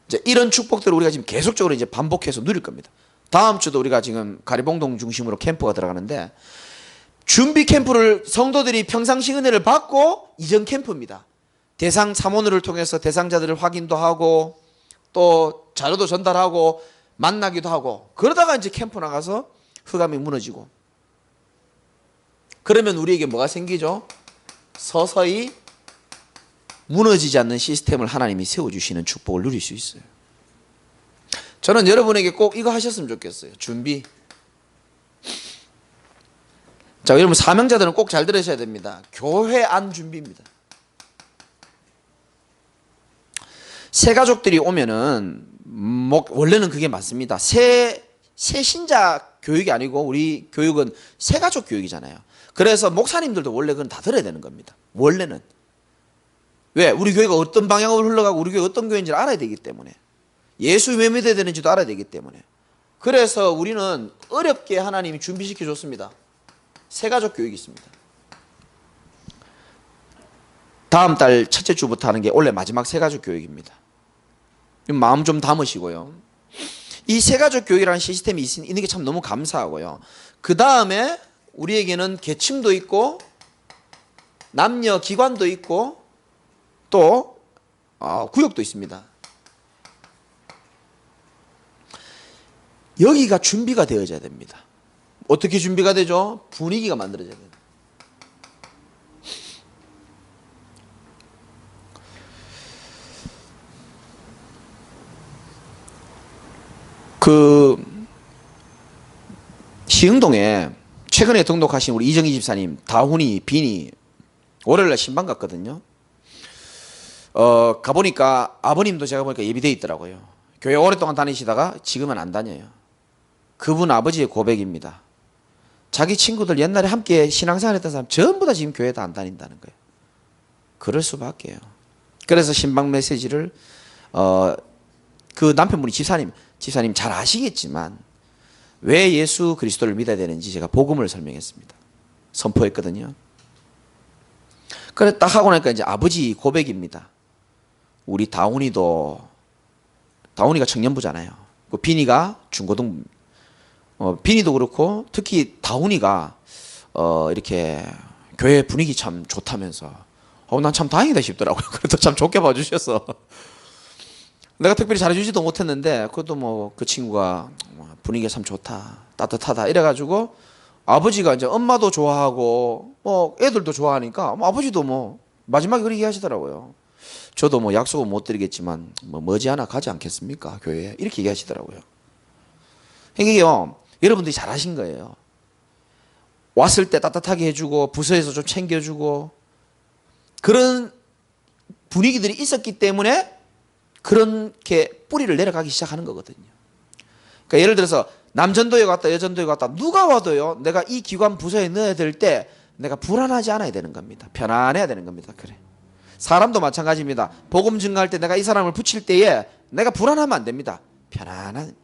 이제 이런 축복들을 우리가 지금 계속적으로 이제 반복해서 누릴 겁니다. 다음 주도 우리가 지금 가리봉동 중심으로 캠프가 들어가는데 준비 캠프를 성도들이 평상시 은혜를 받고 이전 캠프입니다. 대상 사모님을 통해서 대상자들을 확인도 하고 또 자료도 전달하고 만나기도 하고 그러다가 이제 캠프 나가서 흑암이 무너지고 그러면 우리에게 뭐가 생기죠? 서서히 무너지지 않는 시스템을 하나님이 세워주시는 축복을 누릴 수 있어요. 저는 여러분에게 꼭 이거 하셨으면 좋겠어요. 준비. 자, 여러분 사명자들은 꼭 잘 들으셔야 됩니다. 교회 안 준비입니다. 새 가족들이 오면은 원래는 그게 맞습니다. 새 신자 교육이 아니고 우리 교육은 새 가족 교육이잖아요. 그래서 목사님들도 원래 그건 다 들어야 되는 겁니다. 원래는. 왜? 우리 교회가 어떤 방향으로 흘러가고 우리 교회가 어떤 교회인지를 알아야 되기 때문에. 예수 왜 믿어야 되는지도 알아야 되기 때문에. 그래서 우리는 어렵게 하나님이 준비시켜 줬습니다. 새 가족 교육이 있습니다. 다음 달 첫째 주부터 하는 게 원래 마지막 새 가족 교육입니다. 마음 좀 담으시고요. 이 새 가족 교육이라는 시스템이 있는 게 참 너무 감사하고요. 그 다음에 우리에게는 계층도 있고 남녀 기관도 있고 또 구역도 있습니다. 여기가 준비가 되어져야 됩니다. 어떻게 준비가 되죠? 분위기가 만들어져야 됩니다. 시흥동에 최근에 등록하신 우리 이정희 집사님, 다훈이, 빈이 월요일날 신방 갔거든요. 가보니까 아버님도 제가 보니까 예비되어 있더라고요. 교회 오랫동안 다니시다가 지금은 안 다녀요. 그분 아버지의 고백입니다. 자기 친구들 옛날에 함께 신앙생활 했던 사람 전부 다 지금 교회 다 안 다닌다는 거예요. 그럴 수밖에요. 그래서 신방 메시지를 그 남편분이 집사님 잘 아시겠지만 왜 예수 그리스도를 믿어야 되는지 제가 복음을 설명했습니다. 선포했거든요. 그래 딱 하고 나니까 이제 아버지 고백입니다. 우리 다훈이가 청년부잖아요. 그 빈이가 중고등 빈이도 그렇고 특히 다훈이가 이렇게 교회 분위기 참 좋다면서 난 참 다행이다 싶더라고요. 그래도 참 좋게 봐주셔서 내가 특별히 잘해주지도 못했는데 그것도 뭐 그 친구가 분위기가 참 좋다 따뜻하다 이래가지고 아버지가 이제 엄마도 좋아하고 뭐 애들도 좋아하니까 아버지도 뭐 마지막에 그렇게 얘기하시더라고요. 저도 뭐 약속은 못 드리겠지만 뭐 머지않아 가지 않겠습니까 교회에 이렇게 얘기하시더라고요. 이게요 여러분들이 잘하신 거예요. 왔을 때 따뜻하게 해주고 부서에서 좀 챙겨주고 그런 분위기들이 있었기 때문에 그렇게 뿌리를 내려가기 시작하는 거거든요. 그러니까 예를 들어서 남전도에 갔다 여전도에 갔다 누가 와도요 내가 이 기관 부서에 넣어야 될 때 내가 불안하지 않아야 되는 겁니다. 편안해야 되는 겁니다. 그래. 사람도 마찬가지입니다. 복음 증거할 때 내가 이 사람을 붙일 때에 내가 불안하면 안 됩니다. 편안한.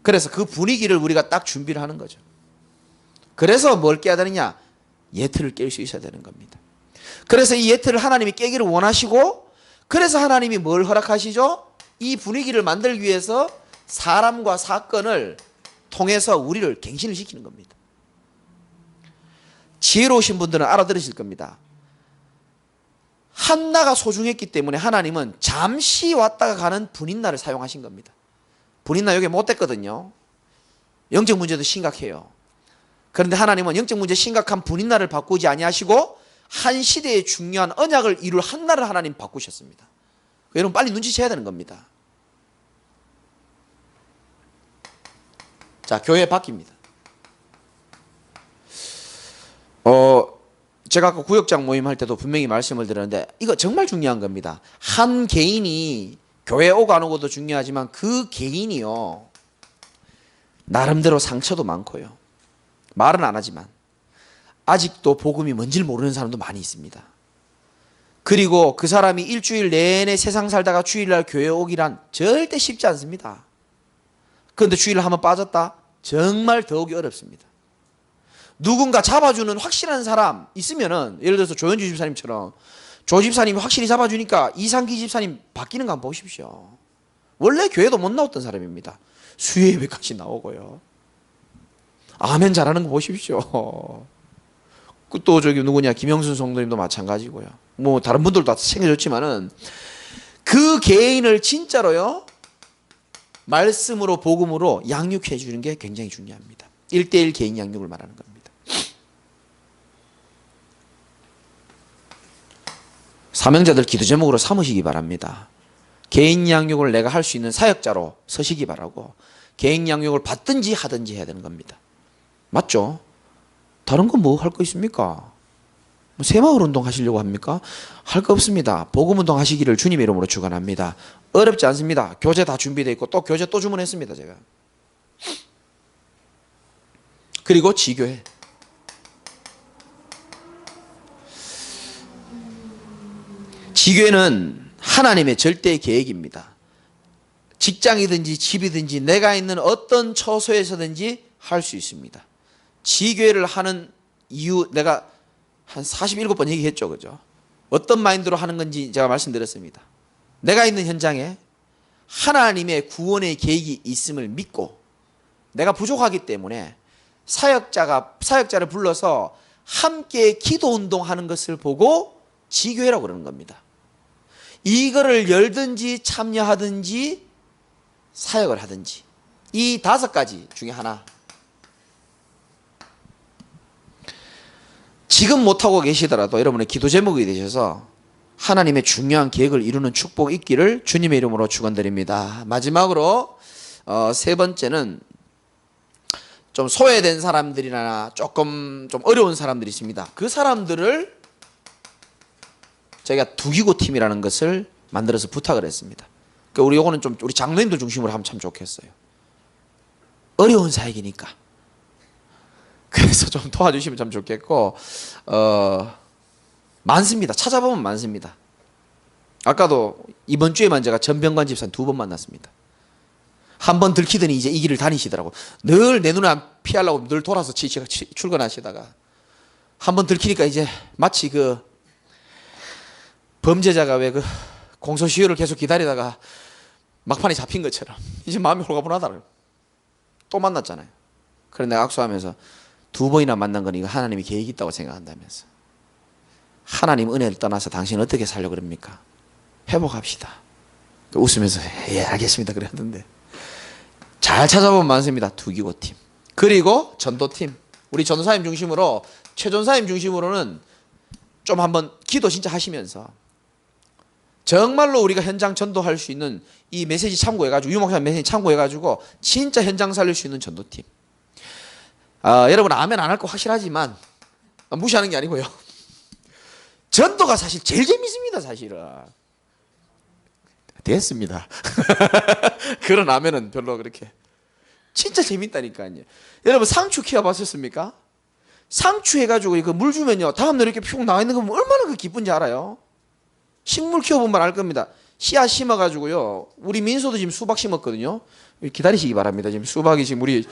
그래서 그 분위기를 우리가 딱 준비를 하는 거죠. 그래서 뭘 깨야 되느냐? 예틀을 깰 수 있어야 되는 겁니다. 그래서 이 예틀을 하나님이 깨기를 원하시고 그래서 하나님이 뭘 허락하시죠? 이 분위기를 만들기 위해서 사람과 사건을 통해서 우리를 갱신을 시키는 겁니다. 지혜로우신 분들은 알아들으실 겁니다. 한나가 소중했기 때문에 하나님은 잠시 왔다가 가는 분인나를 사용하신 겁니다. 분인나 여기 못 됐거든요. 영적 문제도 심각해요. 그런데 하나님은 영적 문제 심각한 분인나를 바꾸지 아니하시고 한 시대의 중요한 언약을 이룰 한나를 하나님 바꾸셨습니다. 여러분 빨리 눈치채야 되는 겁니다. 자, 교회 바뀝니다. 제가 아까 구역장 모임 할 때도 분명히 말씀을 드렸는데 이거 정말 중요한 겁니다. 한 개인이 교회 오고 안 오고도 중요하지만 그 개인이요 나름대로 상처도 많고요. 말은 안 하지만 아직도 복음이 뭔지를 모르는 사람도 많이 있습니다. 그리고 그 사람이 일주일 내내 세상 살다가 주일날 교회 오기란 절대 쉽지 않습니다. 그런데 주일날 한번 빠졌다? 정말 더욱이 어렵습니다. 누군가 잡아주는 확실한 사람 있으면은, 예를 들어서 조현주 집사님처럼 조 집사님이 확실히 잡아주니까 이상기 집사님 바뀌는 거 한번 보십시오. 원래 교회도 못 나왔던 사람입니다. 수요 예배까지 나오고요. 아멘 잘하는 거 보십시오. 또 저기 누구냐, 김영순 성도님도 마찬가지고요. 뭐 다른 분들도 다 챙겨줬지만은 그 개인을 진짜로요, 말씀으로 복음으로 양육해 주는 게 굉장히 중요합니다. 1대1 개인 양육을 말하는 겁니다. 사명자들 기도 제목으로 삼으시기 바랍니다. 개인 양육을 내가 할 수 있는 사역자로 서시기 바라고, 개인 양육을 받든지 하든지 해야 되는 겁니다. 맞죠? 다른 건 뭐 할 거 있습니까? 뭐 새마을 운동 하시려고 합니까? 할 거 없습니다. 복음 운동 하시기를 주님의 이름으로 축원합니다. 어렵지 않습니다. 교재 다 준비되어 있고 또 교재 또 주문했습니다, 제가. 그리고 지교회. 지교회는 하나님의 절대 계획입니다. 직장이든지 집이든지 내가 있는 어떤 처소에서든지 할 수 있습니다. 지교회를 하는 이유 내가 한 47번 얘기했죠. 그죠? 어떤 마인드로 하는 건지 제가 말씀드렸습니다. 내가 있는 현장에 하나님의 구원의 계획이 있음을 믿고, 내가 부족하기 때문에 사역자를 불러서 함께 기도 운동하는 것을 보고 지교회라고 그러는 겁니다. 이거를 열든지 참여하든지 사역을 하든지, 이 5가지 중에 하나. 지금 못하고 계시더라도 여러분의 기도 제목이 되셔서 하나님의 중요한 계획을 이루는 축복 있기를 주님의 이름으로 축원드립니다. 마지막으로 3번째는 좀 소외된 사람들이나 조금 좀 어려운 사람들이 있습니다. 그 사람들을 저희가 두기고 팀이라는 것을 만들어서 부탁을 했습니다. 그러니까 우리 요거는 좀 우리 장로님들 중심으로 하면 참 좋겠어요. 어려운 사역이니까. 그래서 좀 도와주시면 참 좋겠고, 많습니다. 찾아보면 많습니다. 아까도 이번 주에만 제가 전병관 집사님 2번 만났습니다. 한 번 들키더니 이제 이 길을 다니시더라고. 늘 내 눈에 안 피하려고 늘 돌아서 출근하시다가 한 번 들키니까 이제 마치 그 범죄자가 왜 그 공소시효를 계속 기다리다가 막판에 잡힌 것처럼 이제 마음이 홀가분하다는, 또 만났잖아요. 그래 내가 악수하면서 2번이나 만난 건 이거 하나님이 계획이 있다고 생각한다면서. 하나님 은혜를 떠나서 당신은 어떻게 살려고 그럽니까? 회복합시다. 웃으면서 예 알겠습니다 그랬는데, 잘 찾아보면 많습니다. 두기고팀. 그리고 전도팀. 우리 전도사님 중심으로, 최전사님 중심으로는 좀 한번 기도 진짜 하시면서 정말로 우리가 현장 전도할 수 있는 이 메시지 참고해가지고, 유목사님 메시지 참고해가지고 진짜 현장 살릴 수 있는 전도팀. 여러분 아멘 안 할 거 확실하지만 무시하는 게 아니고요. 전도가 사실 제일 재밌습니다. 사실은. 됐습니다. 그런 아멘은 별로 그렇게. 진짜 재밌다니까요. 여러분 상추 키워봤었습니까? 상추 해가지고 그 물 주면요, 다음날 이렇게 푹 나와 있는 거 보면 얼마나 그 기쁜지 알아요? 식물 키워보면 알 겁니다. 씨앗 심어가지고요, 우리 민소도 지금 수박 심었거든요. 기다리시기 바랍니다. 지금 수박이 지금 우리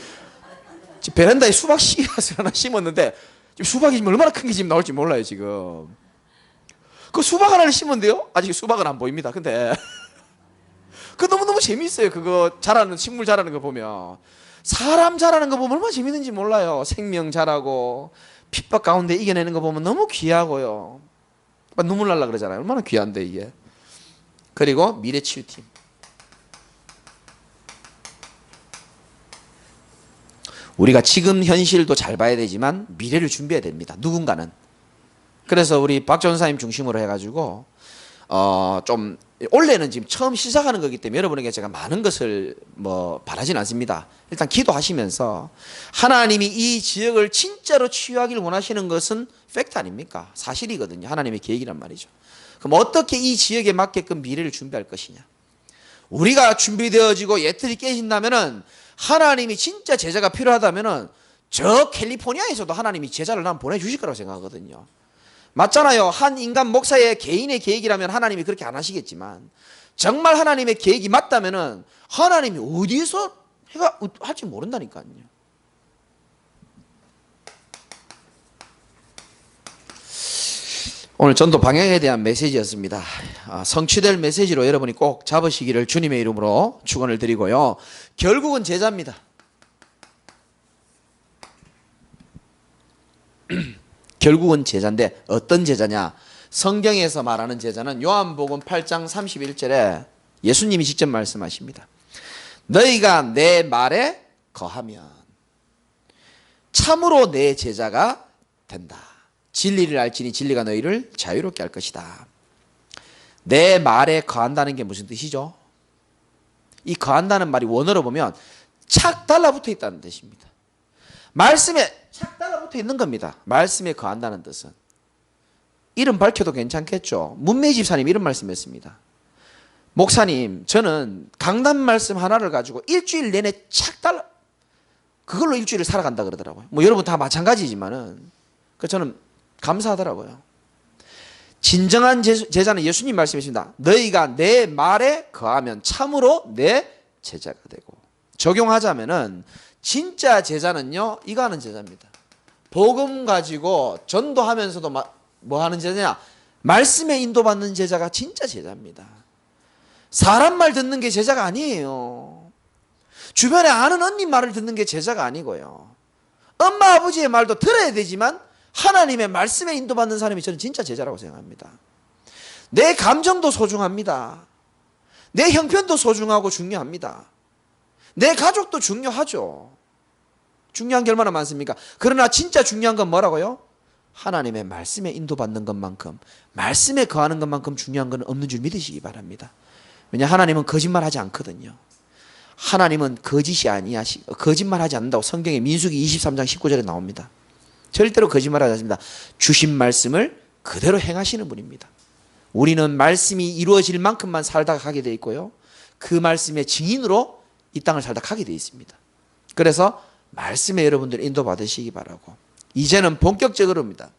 베란다에 수박 씨앗을 하나 심었는데 지금 수박이 지금 얼마나 큰 게 지금 나올지 몰라요 지금. 그 수박 하나를 심었는데요, 아직 수박은 안 보입니다. 근데 그 너무너무 재밌어요. 그거 자라는, 식물 자라는 거 보면, 사람 자라는 거 보면 얼마나 재밌는지 몰라요. 생명 자라고 핍박 가운데 이겨내는 거 보면 너무 귀하고요. 막 눈물 날라 그러잖아요. 얼마나 귀한데 이게. 그리고 미래치유팀. 우리가 지금 현실도 잘 봐야 되지만 미래를 준비해야 됩니다. 누군가는. 그래서 우리 박 전사님 중심으로 해가지고 좀 올해는 지금 처음 시작하는 거기 때문에 여러분에게 제가 많은 것을 뭐 바라진 않습니다. 일단 기도하시면서, 하나님이 이 지역을 진짜로 치유하기를 원하시는 것은 팩트 아닙니까? 사실이거든요. 하나님의 계획이란 말이죠. 그럼 어떻게 이 지역에 맞게끔 미래를 준비할 것이냐. 우리가 준비되어지고 예틀이 깨진다면은 하나님이 진짜 제자가 필요하다면은 저 캘리포니아에서도 하나님이 제자를 난 보내주실 거라고 생각하거든요. 맞잖아요. 한 인간 목사의 개인의 계획이라면 하나님이 그렇게 안 하시겠지만 정말 하나님의 계획이 맞다면은 하나님이 어디서 해가 할지 모른다니까요. 오늘 전도 방향에 대한 메시지였습니다. 성취될 메시지로 여러분이 꼭 잡으시기를 주님의 이름으로 축원을 드리고요. 결국은 제자입니다. 결국은 제자인데 어떤 제자냐? 성경에서 말하는 제자는 요한복음 8장 31절에 예수님이 직접 말씀하십니다. 너희가 내 말에 거하면 참으로 내 제자가 된다. 진리를 알지니 진리가 너희를 자유롭게 할 것이다. 내 말에 거한다는 게 무슨 뜻이죠? 이 거한다는 말이 원어로 보면 착 달라붙어 있다는 뜻입니다. 말씀에 착 달라붙어 있는 겁니다. 말씀에 거한다는 뜻은. 이름 밝혀도 괜찮겠죠? 문매 집사님 이런 말씀했습니다. 목사님, 저는 강단 말씀 하나를 가지고 일주일 내내 착 달라 그걸로 일주일을 살아간다 그러더라고요. 뭐 여러분 다 마찬가지지만은 저는 감사하더라고요. 진정한 제자는 예수님 말씀이십니다. 너희가 내 말에 거하면 참으로 내 제자가 되고. 적용하자면은 진짜 제자는요 이거 하는 제자입니다. 복음 가지고 전도하면서도 뭐 하는 제자냐? 말씀에 인도받는 제자가 진짜 제자입니다. 사람 말 듣는 게 제자가 아니에요. 주변에 아는 언니 말을 듣는 게 제자가 아니고요. 엄마 아버지의 말도 들어야 되지만 하나님의 말씀에 인도받는 사람이 저는 진짜 제자라고 생각합니다. 내 감정도 소중합니다. 내 형편도 소중하고 중요합니다. 내 가족도 중요하죠. 중요한 게 얼마나 많습니까? 그러나 진짜 중요한 건 뭐라고요? 하나님의 말씀에 인도받는 것만큼, 말씀에 거하는 것만큼 중요한 건 없는 줄 믿으시기 바랍니다. 왜냐 하나님은 거짓말하지 않거든요. 하나님은 거짓말하지 않는다고 성경에 민수기 23장 19절에 나옵니다. 절대로 거짓말하지 않습니다. 주신 말씀을 그대로 행하시는 분입니다. 우리는 말씀이 이루어질 만큼만 살다가 가게 되어 있고요. 그 말씀의 증인으로 이 땅을 살다 가게 되어 있습니다. 그래서 말씀에 여러분들 인도받으시기 바라고. 이제는 본격적으로입니다.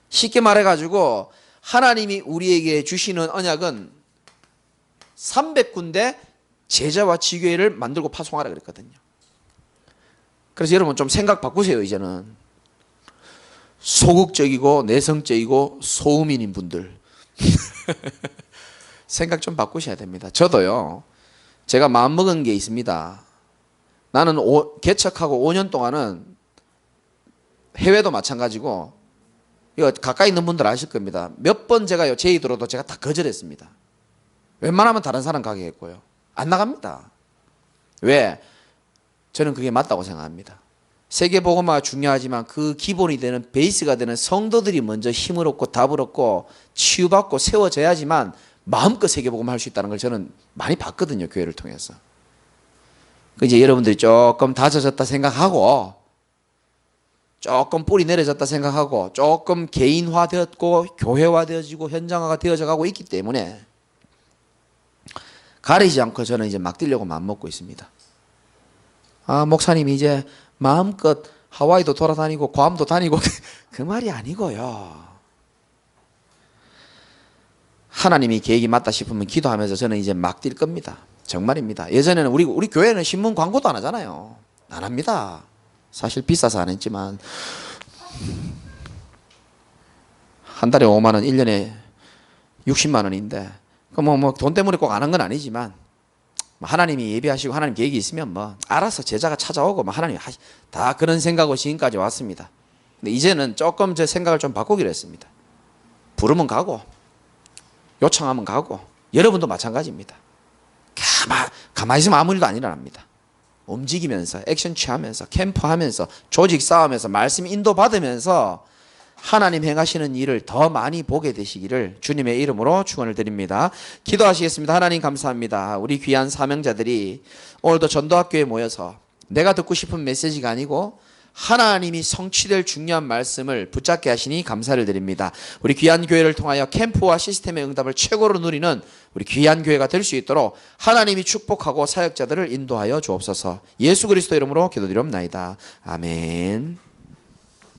쉽게 말해가지고 하나님이 우리에게 주시는 언약은 300군데 제자와 지교회를 만들고 파송하라 그랬거든요. 그래서 여러분 좀 생각 바꾸세요. 이제는 소극적이고 내성적이고 소음인인 분들 생각 좀 바꾸셔야 됩니다. 저도요. 제가 마음먹은 게 있습니다. 나는 개척하고 5년 동안은 해외도 마찬가지고 이거 가까이 있는 분들 아실 겁니다. 몇 번 제가요 제의 들어도 제가 다 거절했습니다. 웬만하면 다른 사람 가게 했고요. 안 나갑니다. 왜? 저는 그게 맞다고 생각합니다. 세계복음화가 중요하지만 그 기본이 되는 베이스가 되는 성도들이 먼저 힘을 얻고 답을 얻고 치유받고 세워져야지만 마음껏 세계복음화 할 수 있다는 걸 저는 많이 봤거든요. 교회를 통해서. 이제 여러분들이 조금 다져졌다 생각하고 조금 뿌리 내려졌다 생각하고 조금 개인화되었고 교회화되어지고 현장화가 되어져 가고 있기 때문에 가리지 않고 저는 이제 막 뛰려고 마음먹고 있습니다. 목사님이 이제 마음껏 하와이도 돌아다니고 괌도 다니고 그 말이 아니고요. 하나님이 계획이 맞다 싶으면 기도하면서 저는 이제 막 뛸 겁니다. 정말입니다. 예전에는 우리 교회는 신문 광고도 안 하잖아요. 안 합니다. 사실 비싸서 안 했지만 한 달에 5만 원, 1년에 60만 원인데 돈 때문에 꼭 안 한 건 아니지만 하나님이 예비하시고 하나님 계획이 있으면 알아서 제자가 찾아오고 하나님이 다 그런 생각으로 지금까지 왔습니다. 근데 이제는 조금 제 생각을 좀 바꾸기로 했습니다. 부르면 가고 요청하면 가고 여러분도 마찬가지입니다. 가만히 있으면 아무 일도 안 일어납니다. 움직이면서 액션 취하면서 캠프하면서 조직 쌓으면서 말씀 인도받으면서 하나님 행하시는 일을 더 많이 보게 되시기를 주님의 이름으로 축원을 드립니다. 기도하시겠습니다. 하나님 감사합니다. 우리 귀한 사명자들이 오늘도 전도학교에 모여서 내가 듣고 싶은 메시지가 아니고 하나님이 성취될 중요한 말씀을 붙잡게 하시니 감사를 드립니다. 우리 귀한 교회를 통하여 캠프와 시스템의 응답을 최고로 누리는 우리 귀한 교회가 될 수 있도록 하나님이 축복하고 사역자들을 인도하여 주옵소서. 예수 그리스도 이름으로 기도드리옵나이다. 아멘.